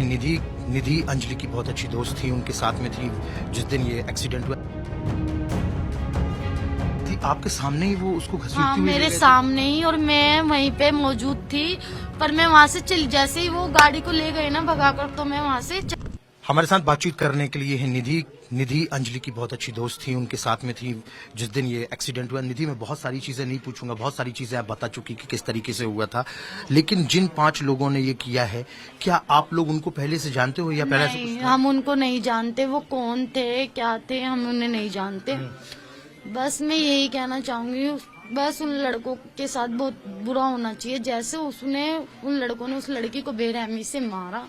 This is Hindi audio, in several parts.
निधि निधि अंजलि की बहुत अच्छी दोस्त थी, उनके साथ में थी जिस दिन ये एक्सीडेंट हुआ। थी आपके सामने ही वो उसको घसीटती हाँ, हुई मेरे सामने ही, और मैं वहीं पे मौजूद थी। पर मैं वहाँ से जैसे ही वो गाड़ी को ले गए ना भगाकर, तो मैं वहाँ से हमारे साथ बातचीत करने के लिए है निधि। निधि अंजलि की बहुत अच्छी दोस्त थी, उनके साथ में थी जिस दिन ये एक्सीडेंट हुआ। निधि, मैं बहुत सारी चीजें नहीं पूछूंगा, बहुत सारी चीजें आप बता चुकी कि किस तरीके से हुआ था, लेकिन जिन 5 लोगों ने ये किया है, क्या आप लोग उनको पहले से जानते हो या पहले से? नहीं, हम उनको नहीं जानते। वो कौन थे, क्या थे, हम उन्हें नहीं जानते। बस मैं यही कहना चाहूंगी, बस उन लड़कों के साथ बहुत बुरा होना चाहिए। जैसे उसने उन लड़कों ने उस लड़की को बेरहमी से मारा,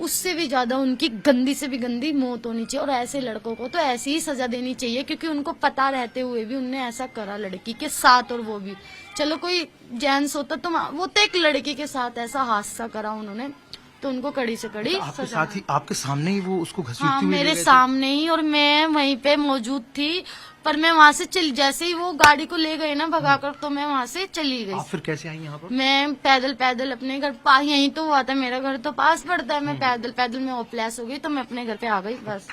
उससे भी ज्यादा उनकी गंदी से भी गंदी मौत होनी चाहिए। और ऐसे लड़कों को तो ऐसी ही सजा देनी चाहिए, क्योंकि उनको पता रहते हुए भी उनने ऐसा करा लड़की के साथ। और वो भी चलो कोई जेंट्स होता तो वो तो एक लड़की के साथ ऐसा हादसा करा उन्होंने, तो उनको कड़ी से कड़ी आपके सजा। साथ ही, आपके सामने ही वो उसको घसीटती हाँ, हुई ले मेरे गए थे? सामने ही, और मैं वहीं पे मौजूद थी। पर मैं वहाँ से जैसे ही वो गाड़ी को ले गए ना भगाकर, तो मैं वहाँ से चली गई। आप फिर कैसे आई यहाँ पर? मैं पैदल अपने घर पास, यहीं तो हुआ था, मेरा घर तो पास पड़ता है। मैं पैदल मैं ओपलेस हो गई, तो मैं अपने घर पे आ गई बस।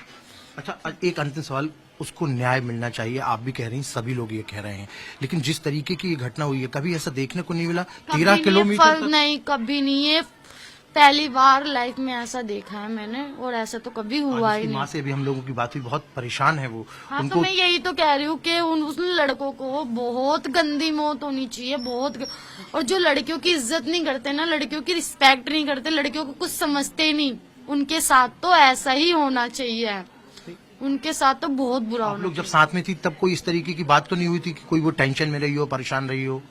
अच्छा, एक अंतिम सवाल, उसको न्याय मिलना चाहिए, आप भी कह रही हैं, सभी लोग ये कह रहे हैं, लेकिन जिस तरीके की ये घटना हुई है, कभी ऐसा देखने को नहीं मिला। 13 किलोमीटर नहीं, कभी नहीं। ये पहली बार लाइफ में ऐसा देखा है मैंने, और ऐसा तो कभी हुआ ही नहीं। माँ से भी हम लोगों की बात हुई, बहुत परेशान है वो। हाँ, उनको तो मैं यही तो कह रही हूँ कि उन लड़कों को बहुत गंदी मौत होनी चाहिए, और जो लड़कियों की इज्जत नहीं करते ना, लड़कियों की रिस्पेक्ट नहीं करते, लड़कियों को कुछ समझते नहीं, उनके साथ तो ऐसा ही होना चाहिए। उनके साथ तो बहुत बुरा होना। आप लोग जब साथ में थी तब कोई इस तरीके की बात तो नहीं हुई थी कि कोई वो टेंशन में रही हो, परेशान रही हो?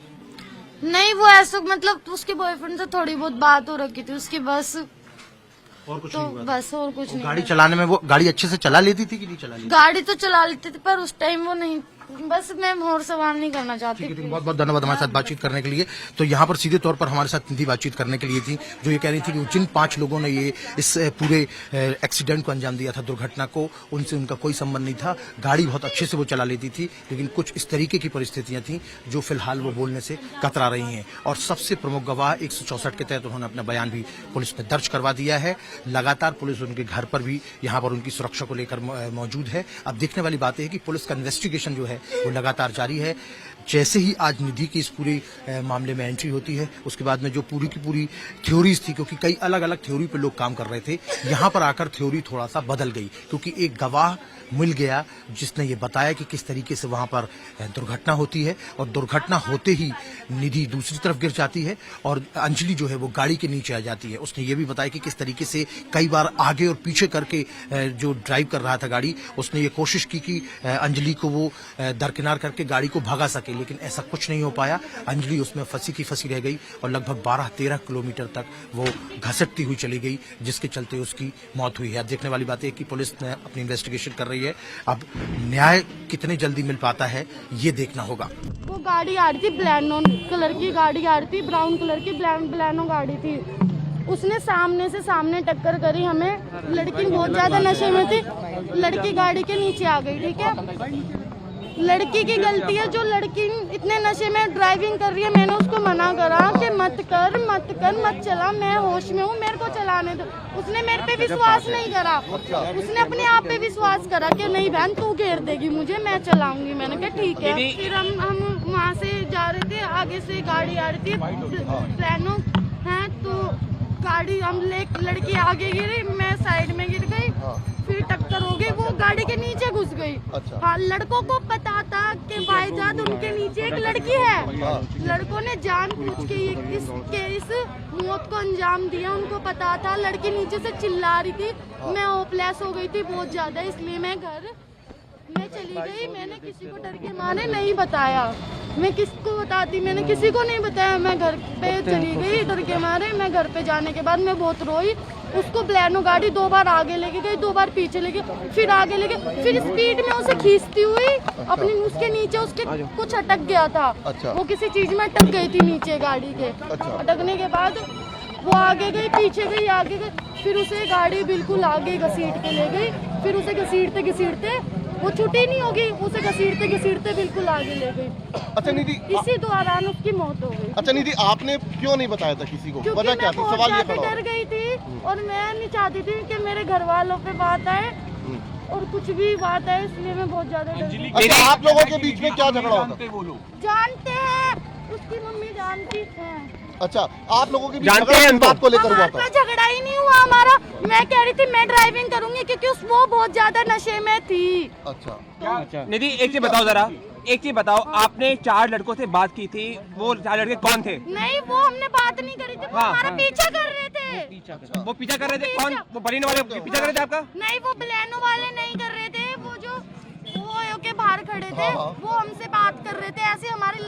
नहीं, वो ऐसा मतलब उसके बॉयफ्रेंड से थोड़ी बहुत बात हो रखी थी उसकी, बस। और कुछ तो नहीं हुआ? बस और कुछ नहीं। गाड़ी चलाने में वो गाड़ी अच्छे से चला लेती थी कि नहीं चला लेती? गाड़ी तो चला लेते थे, पर उस टाइम वो नहीं। बस मैं और सवाल नहीं करना चाहती। ठीक है, बहुत बहुत धन्यवाद हमारे साथ बातचीत करने के लिए। तो यहाँ पर सीधे तौर पर हमारे साथ निधि बातचीत करने के लिए थी, जो ये कह रही थी कि जिन 5 लोगों ने ये इस पूरे एक्सीडेंट को अंजाम दिया था, दुर्घटना को, उनसे उनका कोई संबंध नहीं था। गाड़ी बहुत अच्छे से वो चला लेती थी, लेकिन कुछ इस तरीके की परिस्थितियां थी जो फिलहाल वो बोलने से कतरा रही हैं। और सबसे प्रमुख गवाह 164 के तहत उन्होंने अपना बयान भी पुलिस में दर्ज करवा दिया है। लगातार पुलिस उनके घर पर भी, यहाँ पर उनकी सुरक्षा को लेकर मौजूद है। अब देखने वाली बात है कि पुलिस का इन्वेस्टिगेशन जो है वो लगातार जारी है। जैसे ही आज निधि की इस पूरे मामले में एंट्री होती है, उसके बाद में जो पूरी की पूरी थ्योरीज थी, क्योंकि कई अलग अलग थ्योरी पे लोग काम कर रहे थे, यहाँ पर आकर थ्योरी थोड़ा सा बदल गई, क्योंकि एक गवाह मिल गया जिसने ये बताया कि किस तरीके से वहां पर दुर्घटना होती है, और दुर्घटना होते ही निधि दूसरी तरफ गिर जाती है और अंजलि जो है वो गाड़ी के नीचे आ जाती है। उसने ये भी बताया कि किस तरीके से कई बार आगे और पीछे करके जो ड्राइव कर रहा था गाड़ी, उसने ये कोशिश की कि अंजलि को वो दरकिनार करके गाड़ी को भगा सके, लेकिन ऐसा कुछ नहीं हो पाया। अंजलि उसमें फंसी की फंसी रह गई और लगभग 12-13 किलोमीटर तक वो घसटती हुई चली गई, जिसके चलते उसकी मौत हुई है। अब देखने वाली बात है कि पुलिस ने अपनी इन्वेस्टिगेशन कर रही है। अब न्याय कितने जल्दी मिल पाता है ये देखना होगा। वो गाड़ी आ रही थी, ब्लैनो कलर की गाड़ी आ रही थी, ब्राउन कलर की ब्लैनो गाड़ी थी। उसने सामने टक्कर करी हमें। लड़की बहुत ज्यादा नशे में थी, लड़की गाड़ी के नीचे आ गई। ठीक है, लड़की की गलती है, जो लड़की इतने नशे में ड्राइविंग कर रही है। मैंने उसको मना करा कि मत चला, मैं होश में हूँ, मेरे को चलाने दो। उसने मेरे पे विश्वास नहीं करा, उसने अपने आप पे विश्वास करा कि नहीं बहन तू घेर देगी मुझे, मैं चलाऊंगी। मैंने कहा ठीक है। फिर हम वहाँ से जा रहे थे, आगे से गाड़ी आ रही थी प्लानो है, तो गाड़ी लड़की आगे गिरी, मैं साइड में गिर गई, फिर टक्कर हो गई, वो गाड़ी के नीचे घुस गई। अच्छा। हाँ, लड़कों को पता था कि भाईजान उनके नीचे एक लड़की है। लड़कों ने जानबूझ के इस मौत को अंजाम दिया। उनको पता था, लड़की नीचे से चिल्ला रही थी, मैं होपलेस हो गई थी बहुत ज्यादा, इसलिए मैं चली गई। मैंने किसी को डर के मारे नहीं बताया, मैं किसको बताती, मैंने किसी को नहीं बताया। मैं घर पे चली गई डर के मारे। मैं घर पे जाने के बाद मैं बहुत रोई। उसको ब्लैनो गाड़ी 2 बार आगे लेके गई, 2 बार पीछे लेके, फिर आगे लेके, फिर स्पीड में उसे खींचती हुई अपनी उसके नीचे उसके कुछ अटक गया था। अच्छा। वो किसी चीज में अटक गई थी नीचे गाड़ी के। अच्छा। अटकने के बाद वो आगे गई, पीछे गई, आगे गई, फिर उसे गाड़ी बिल्कुल आगे घसीट के ले गई। फिर उसे घसीटते वो छुट्टी नहीं होगी, उसे घसीटते बिल्कुल आगे ले गई। अच्छा निधि, इसी दौरान उसकी मौत हो गई। अच्छा निधि, आपने क्यों नहीं बताया था किसी को? क्योंकि वजह क्या मैं थी? बहुत सवाल ये ज्यादा खड़ा डर गई थी। और मैं नहीं चाहती थी कि मेरे घर वालों पे बात आए और कुछ भी बात है, इसलिए मैं बहुत ज्यादा डर गई। अच्छा, आप लोगों के बीच में क्या झगड़ा होता? जानते हैं, उसकी मम्मी जानती है। अच्छा, आप लोगों के बीच झगड़ा किस बात को लेकर हुआ था? हमारा झगड़ा ही नहीं हुआ हमारा। मैं कह रही थी मैं ड्राइविंग करूंगी क्योंकि वो बहुत ज्यादा नशे में थी। अच्छा, निधि एक चीज बताओ जरा, एक चीज बताओ, आपने 4 लड़कों से बात की थी, वो 4 लड़के कौन थे? नहीं, वो हमने बात नहीं करी थी, वो हमारा पीछा कर रहे थे। वो पीछा कर रहे थे? कौन? वो बलिनो वाले पीछा कर रहे थे आपका? नहीं, वो बलेनो वाले नहीं कर रहे थे, वो जो वो के बाहर खड़े थे, वो हमसे बात कर रहे थे। ऐसे हमारी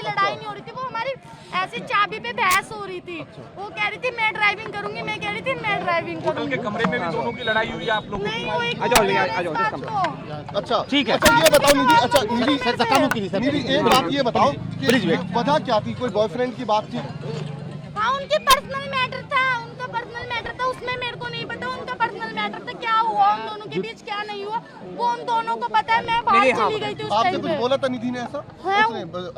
लड़ाई नहीं हो रही थी, वो हमारी ऐसी चाबी पे बहस हो रही थी। वो कह रही थी मैं ड्राइविंग करूंगी, मैं कह रही थी मैं ड्राइविंग करूंगी। कमरे में भी दोनों की लड़ाई हुई आप लोगों नहीं, वो एक आ जाओ, अच्छा, ठीक है। अच्छा, ये बताओ निधि, अच्छा निधि एक बात ये बताओ कि वजह क्या थी? कोई बॉयफ्रेंड की बात थी? हाँ, उनके पर्सनल मैटर था, उनका पर्सनल मैटर था, उसमें मेरे को नहीं पता उनका पर्सनल मैटर था। क्या हुआ उन दोनों के बीच, क्या नहीं हुआ, वो उन दोनों को पता है। मैं बाहर चली गई थी उस आपने टाइम कुछ पे। बोला था निधि ने ऐसा? है,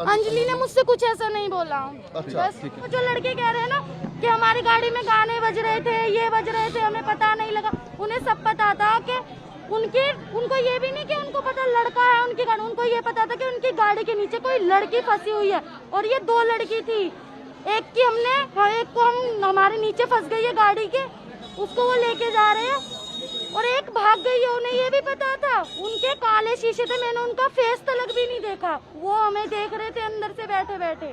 अंजलि ने मुझसे कुछ ऐसा नहीं बोला। अच्छा, बस वो जो लड़के कह रहे हैं ना कि हमारी गाड़ी में गाने बज रहे थे, ये बज रहे थे, हमें पता नहीं लगा। उन्हें सब पता था कि उनको ये भी नहीं कि उनको पता लड़का है उनकी गाड़ी, उनको ये पता था कि उनकी गाड़ी के नीचे कोई लड़की फंसी हुई है और ये 2 लड़की थी। एक को हम हमारे नीचे फंस गई है गाड़ी के, उसको वो लेके जा रहे हैं और एक भाग गई है। उन्हें ये भी पता था, उनके काले शीशे थे, मैंने उनका फेस तलक भी नहीं देखा, वो हमें देख रहे थे अंदर से बैठे बैठे।